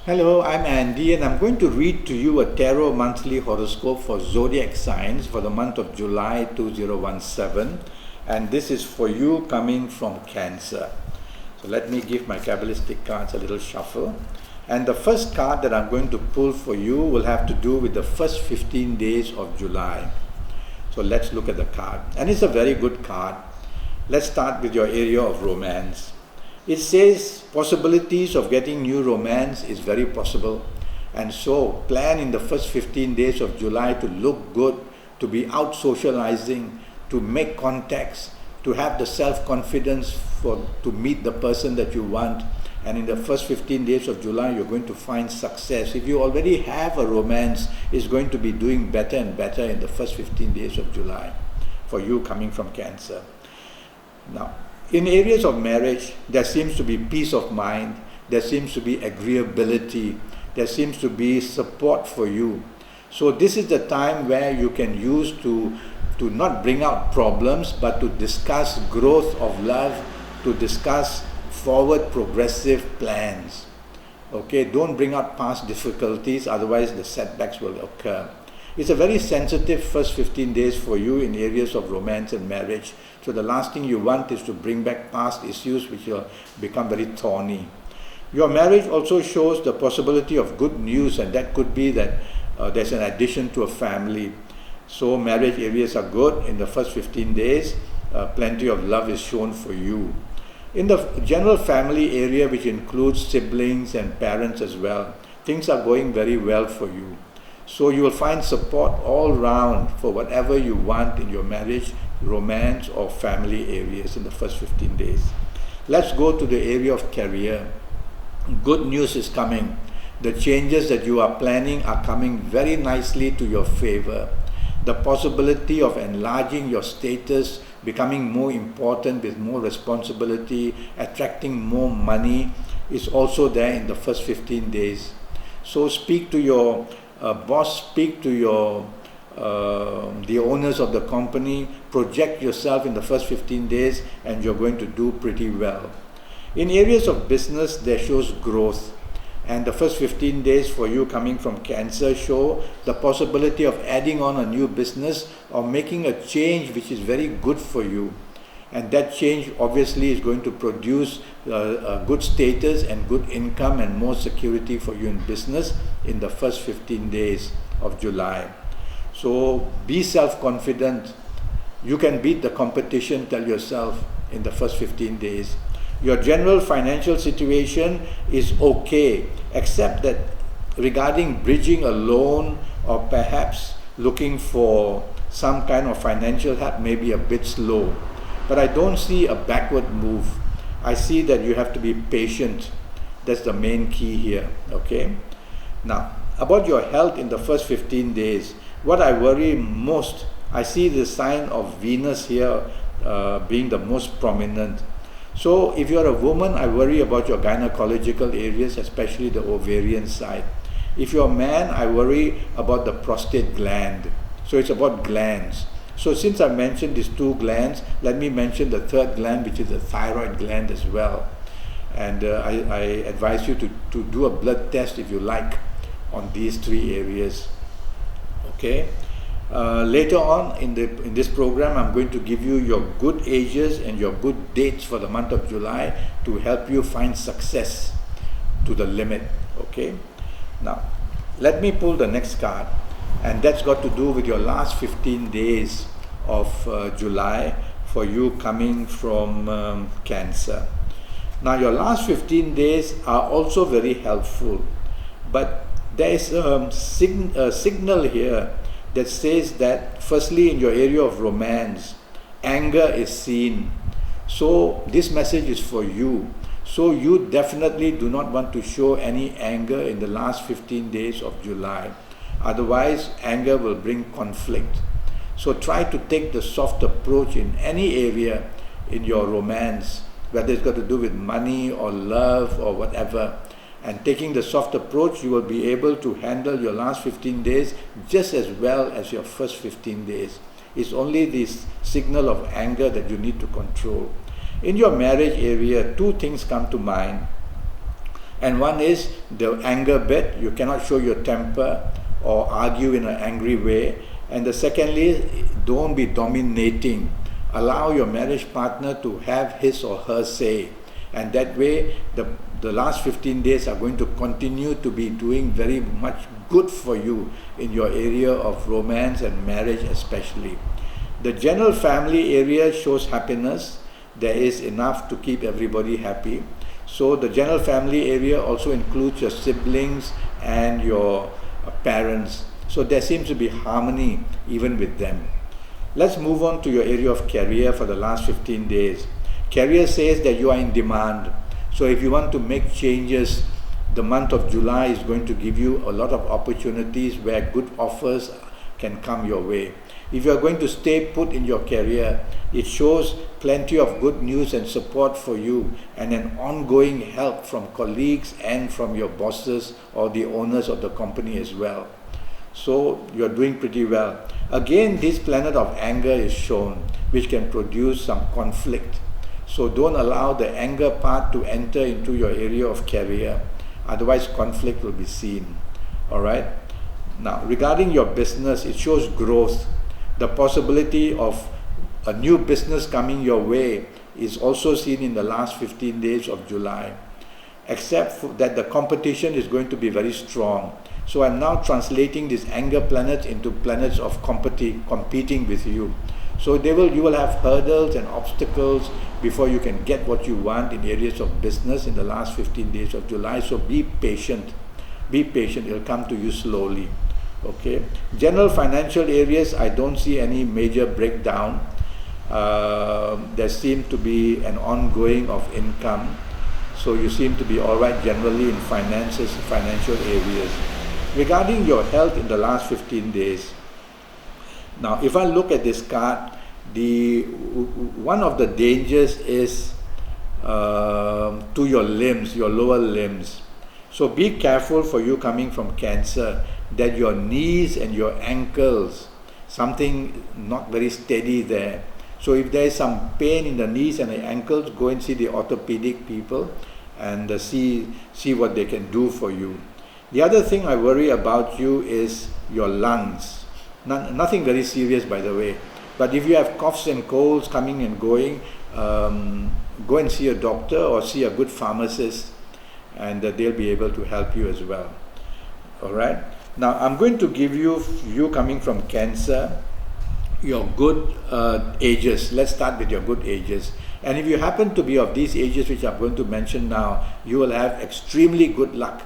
Hello, I'm Andy and I'm going to read to you a tarot monthly horoscope for Zodiac signs for the month of July 2017, and this is for you coming from Cancer. So let me give my Kabbalistic cards a little shuffle. And the first card that I'm going to pull for you will have to do with the first 15 days of July. So let's look at the card. And it's a very good card. Let's start with your area of romance. It says possibilities of getting new romance is very possible, and so plan in the first 15 days of July to look good, to be out socializing, to make contacts, to have the self-confidence to meet the person that you want. And in the first 15 days of July you're going to find success. If you already have a romance, it's going to be doing better and better in the first 15 days of July for you coming from Cancer. Now, in areas of marriage, there seems to be peace of mind, there seems to be agreeability, there seems to be support for you. So this is the time where you can use to not bring out problems, but to discuss growth of love, to discuss forward progressive plans. Okay, don't bring out past difficulties, otherwise the setbacks will occur. It's a very sensitive first 15 days for you in areas of romance and marriage. So the last thing you want is to bring back past issues which will become very thorny. Your marriage also shows the possibility of good news, and that could be that there's an addition to a family. So marriage areas are good in the first 15 days. Plenty of love is shown for you. In the general family area, which includes siblings and parents as well, things are going very well for you. So you will find support all round for whatever you want in your marriage, romance or family areas in the first 15 days. Let's go to the area of career. Good news is coming. The changes that you are planning are coming very nicely to your favor. The possibility of enlarging your status, becoming more important with more responsibility, attracting more money is also there in the first 15 days. So speak to your boss, speak to the owners of the company, project yourself in the first 15 days and you're going to do pretty well. In areas of business, there shows growth, and the first 15 days for you coming from Cancer show the possibility of adding on a new business or making a change which is very good for you. And that change obviously is going to produce a good status and good income and more security for you in business in the first 15 days of July. So be self-confident. You can beat the competition, tell yourself, in the first 15 days. Your general financial situation is okay, except that regarding bridging a loan or perhaps looking for some kind of financial help may be a bit slow. But I don't see a backward move. I see that you have to be patient. That's the main key here, okay? Now, about your health in the first 15 days, what I worry most, I see the sign of Venus here being the most prominent. So if you're a woman, I worry about your gynecological areas, especially the ovarian side. If you're a man, I worry about the prostate gland. So it's about glands. So since I mentioned these two glands, let me mention the third gland, which is the thyroid gland as well. And I advise you to do a blood test if you like on these three areas. Okay. Later on in this program, I'm going to give you your good ages and your good dates for the month of July to help you find success to the limit. Okay. Now, let me pull the next card. And that's got to do with your last 15 days of July for you coming from Cancer. Now your last 15 days are also very helpful, but there is a signal here that says that firstly in your area of romance, anger is seen. So this message is for you. So you definitely do not want to show any anger in the last 15 days of July. Otherwise, anger will bring conflict. So try to take the soft approach in any area in your romance, whether it's got to do with money or love or whatever. And taking the soft approach, you will be able to handle your last 15 days just as well as your first 15 days. It's only this signal of anger that you need to control. In your marriage area, two things come to mind. And one is the anger bit. You cannot show your temper or argue in an angry way. And the secondly, don't be dominating. Allow your marriage partner to have his or her say. And that way, the last 15 days are going to continue to be doing very much good for you in your area of romance and marriage especially. The general family area shows happiness. There is enough to keep everybody happy. So the general family area also includes your siblings and your parents. So there seems to be harmony even with them. Let's move on to your area of career for the last 15 days. Career says that you are in demand. So if you want to make changes, the month of July is going to give you a lot of opportunities where good offers can come your way. If you are going to stay put in your career, it shows plenty of good news and support for you and an ongoing help from colleagues and from your bosses or the owners of the company as well. So you're doing pretty well. Again, this planet of anger is shown, which can produce some conflict. So don't allow the anger part to enter into your area of career. Otherwise, conflict will be seen. All right. Now, regarding your business, it shows growth. The possibility of a new business coming your way is also seen in the last 15 days of July, except that the competition is going to be very strong. So I'm now translating these anger planets into planets of competing with you. So you will have hurdles and obstacles before you can get what you want in areas of business in the last 15 days of July. So be patient. Be patient. It will come to you slowly. Okay. General financial areas, I don't see any major breakdown. There seems to be an ongoing of income. So you seem to be all right generally in finances, financial areas. Regarding your health in the last 15 days, now if I look at this card, one of the dangers is to your limbs, your lower limbs. So be careful for you coming from Cancer that your knees and your ankles, something not very steady there. So if there is some pain in the knees and the ankles, go and see the orthopedic people and see what they can do for you. The other thing I worry about you is your lungs. Nothing very serious, by the way. But if you have coughs and colds coming and going, go and see a doctor or see a good pharmacist, and they'll be able to help you as well. All right. Now I'm going to give you coming from Cancer, your good ages. Let's start with your good ages. And if you happen to be of these ages which I'm going to mention now, you will have extremely good luck.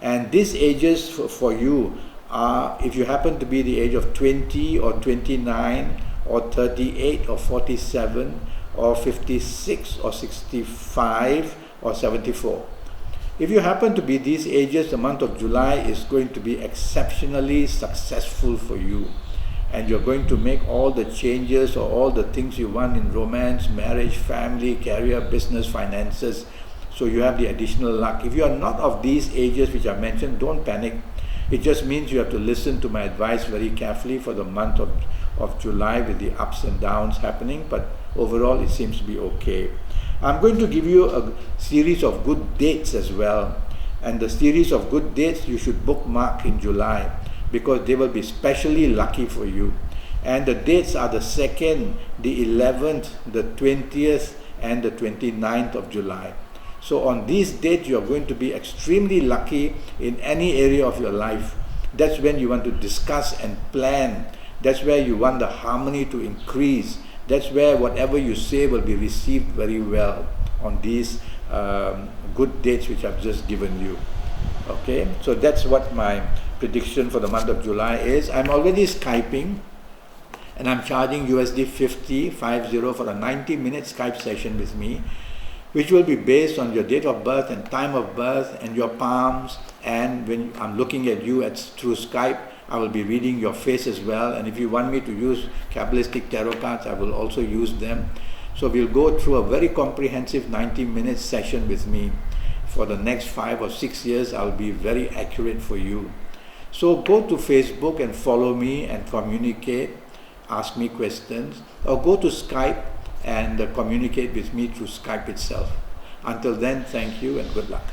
And these ages for you are, if you happen to be the age of 20 or 29 or 38 or 47 or 56 or 65 or 74. If you happen to be these ages, the month of July is going to be exceptionally successful for you. And you're going to make all the changes or all the things you want in romance, marriage, family, career, business, finances. So you have the additional luck. If you are not of these ages which I mentioned, don't panic. It just means you have to listen to my advice very carefully for the month of July with the ups and downs happening. But overall, it seems to be okay. I'm going to give you a series of good dates as well. And the series of good dates you should bookmark in July, because they will be specially lucky for you. And the dates are the 2nd, the 11th, the 20th, and the 29th of July. So on these dates, you are going to be extremely lucky in any area of your life. That's when you want to discuss and plan. That's where you want the harmony to increase. That's where whatever you say will be received very well on these good dates which I've just given you. Okay, so that's what my prediction for the month of July is. I'm already Skyping, and I'm charging USD 50 for a 90-minute Skype session with me, which will be based on your date of birth and time of birth and your palms. And when I'm looking at you through Skype, I will be reading your face as well. And if you want me to use Kabbalistic tarot cards, I will also use them. So we'll go through a very comprehensive 90-minute session with me. For the next 5 or 6 years, I'll be very accurate for you. So go to Facebook and follow me and communicate, ask me questions, or go to Skype and communicate with me through Skype itself. Until then, thank you and good luck.